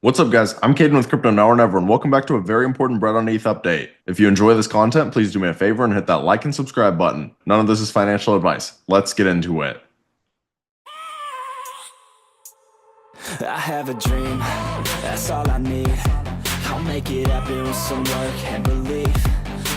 What's up guys, I'm Caden with Crypto Now or Never and welcome back to a very important Bread on ETH update. If you enjoy this content, please do me a favor and hit that like and subscribe button. None of this is financial advice. Let's get into it. I have a dream, that's all I need. I'll make it happen with some work and belief.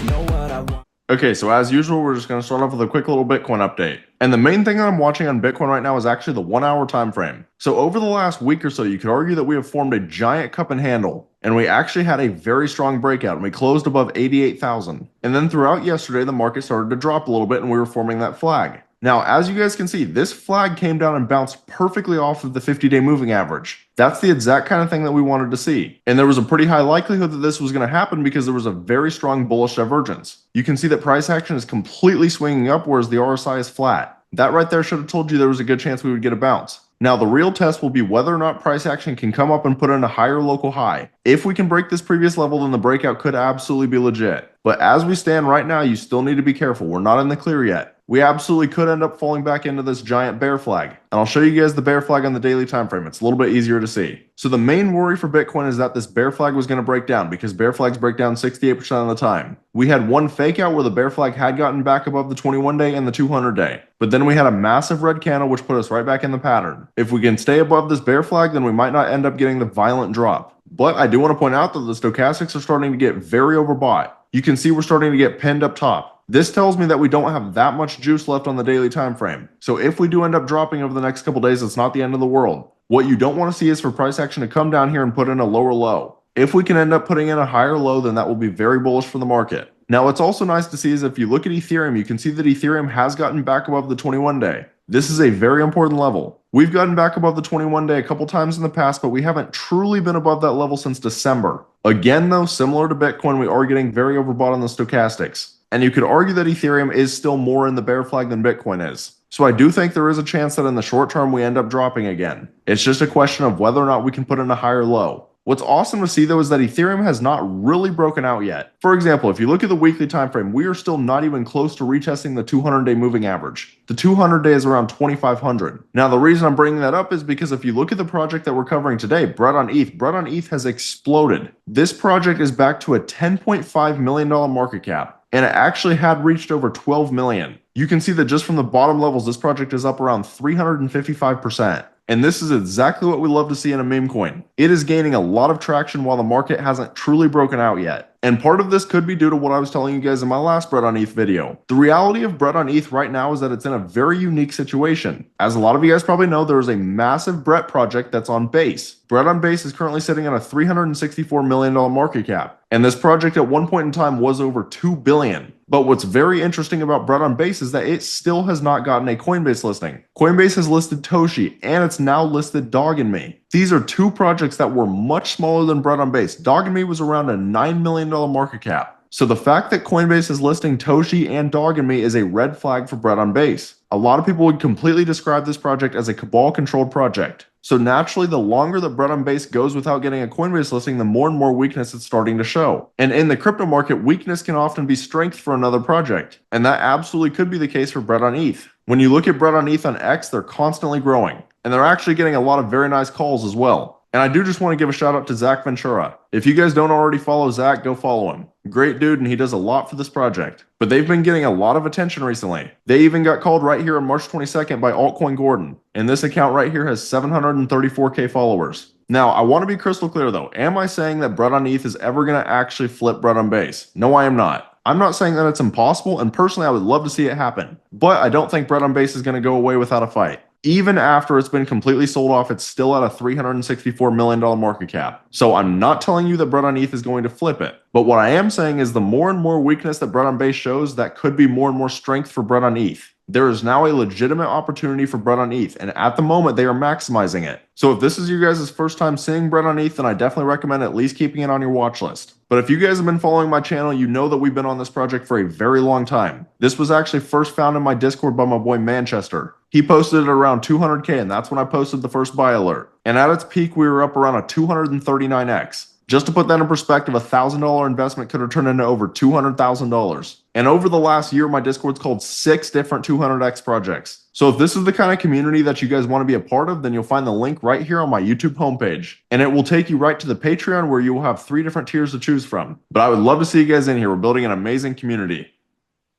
Know what I want. Okay, so as usual, we're just going to start off with a quick little Bitcoin update. And the main thing that I'm watching on Bitcoin right now is actually the 1 hour time frame. So over the last week or so, you could argue that we have formed a giant cup and handle. And we actually had a very strong breakout and we closed above 88,000. And then throughout yesterday, the market started to drop a little bit and we were forming that flag. Now, as you guys can see, this flag came down and bounced perfectly off of the 50-day moving average. That's the exact kind of thing that we wanted to see. And there was a pretty high likelihood that this was going to happen because there was a very strong bullish divergence. You can see that price action is completely swinging up, whereas the RSI is flat. That right there should have told you there was a good chance we would get a bounce. Now, the real test will be whether or not price action can come up and put in a higher local high. If we can break this previous level, then the breakout could absolutely be legit. But as we stand right now, you still need to be careful. We're not in the clear yet. We absolutely could end up falling back into this giant bear flag. And I'll show you guys the bear flag on the daily time frame. It's a little bit easier to see. So the main worry for Bitcoin is that this bear flag was going to break down because bear flags break down 68% of the time. We had one fake out where the bear flag had gotten back above the 21-day and the 200-day. But then we had a massive red candle which put us right back in the pattern. If we can stay above this bear flag, then we might not end up getting the violent drop. But I do want to point out that the stochastics are starting to get very overbought. You can see we're starting to get pinned up top. This tells me that we don't have that much juice left on the daily time frame. So if we do end up dropping over the next couple days, it's not the end of the world. What you don't want to see is for price action to come down here and put in a lower low. If we can end up putting in a higher low, then that will be very bullish for the market. Now, what's also nice to see is if you look at Ethereum, you can see that Ethereum has gotten back above the 21-day. This is a very important level. We've gotten back above the 21-day a couple times in the past, but we haven't truly been above that level since December. Again, though, similar to Bitcoin, we are getting very overbought on the stochastics. And you could argue that Ethereum is still more in the bear flag than Bitcoin is. So I do think there is a chance that in the short term we end up dropping again. It's just a question of whether or not we can put in a higher low. What's awesome to see though is that Ethereum has not really broken out yet. For example, if you look at the weekly time frame, we are still not even close to retesting the 200-day moving average. The 200-day is around 2,500. Now the reason I'm bringing that up is because if you look at the project that we're covering today, Bread on ETH has exploded. This project is back to a $10.5 million market cap. And it actually had reached over 12 million. You can see that just from the bottom levels, this project is up around 355%. And this is exactly what we love to see in a meme coin. It is gaining a lot of traction while the market hasn't truly broken out yet. And part of this could be due to what I was telling you guys in my last Bread on ETH video. The reality of Bread on ETH right now is that it's in a very unique situation. As a lot of you guys probably know, there is a massive Brett project that's on Base. Bread on Base is currently sitting on a $364 million market cap. And this project at one point in time was over 2 billion. But what's very interesting about Bread on Base is that it still has not gotten a Coinbase listing. Coinbase has listed Toshi and it's now listed Dog and Me. These are two projects that were much smaller than Bread on Base. Dog and Me was around a $9 million market cap. So the fact that Coinbase is listing Toshi and Dog and Me is a red flag for Bread on Base. A lot of people would completely describe this project as a Cabal controlled project. So naturally, the longer that Bread on Base goes without getting a Coinbase listing, the more and more weakness it's starting to show. And in the crypto market, weakness can often be strength for another project. And that absolutely could be the case for Bread on ETH. When you look at Bread on ETH on X, they're constantly growing. And they're actually getting a lot of very nice calls as well. And I do just want to give a shout out to Zach Ventura. If you guys don't already follow Zach, go follow him. Great dude, and he does a lot for this project. But they've been getting a lot of attention recently. They even got called right here on March 22nd by Altcoin Gordon. And this account right here has 734K followers. Now, I want to be crystal clear though. Am I saying that Bread on ETH is ever going to actually flip Bread on Base? No, I am not. I'm not saying that it's impossible, and personally I would love to see it happen. But I don't think Bread on Base is going to go away without a fight. Even after it's been completely sold off, it's still at a $364 million market cap. So I'm not telling you that Bread on ETH is going to flip it. But what I am saying is the more and more weakness that Bread on Base shows, that could be more and more strength for Bread on ETH. There is now a legitimate opportunity for Bread on ETH, and at the moment they are maximizing it. So if this is you guys' first time seeing Bread on ETH, then I definitely recommend at least keeping it on your watch list. But if you guys have been following my channel, you know that we've been on this project for a very long time. This was actually first found in my Discord by my boy Manchester. He posted it around 200K, and that's when I posted the first buy alert. And at its peak, we were up around a 239x. Just to put that in perspective, a $1,000 investment could have turned into over $200,000. And over the last year, my Discord's called 6 different 200x projects. So if this is the kind of community that you guys want to be a part of, then you'll find the link right here on my YouTube homepage. And it will take you right to the Patreon where you will have 3 different tiers to choose from. But I would love to see you guys in here. We're building an amazing community.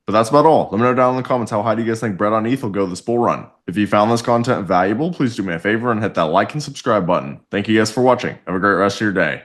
But that's about all. Let me know down in the comments how high do you guys think Bread on ETH will go this bull run. If you found this content valuable, please do me a favor and hit that like and subscribe button. Thank you guys for watching. Have a great rest of your day.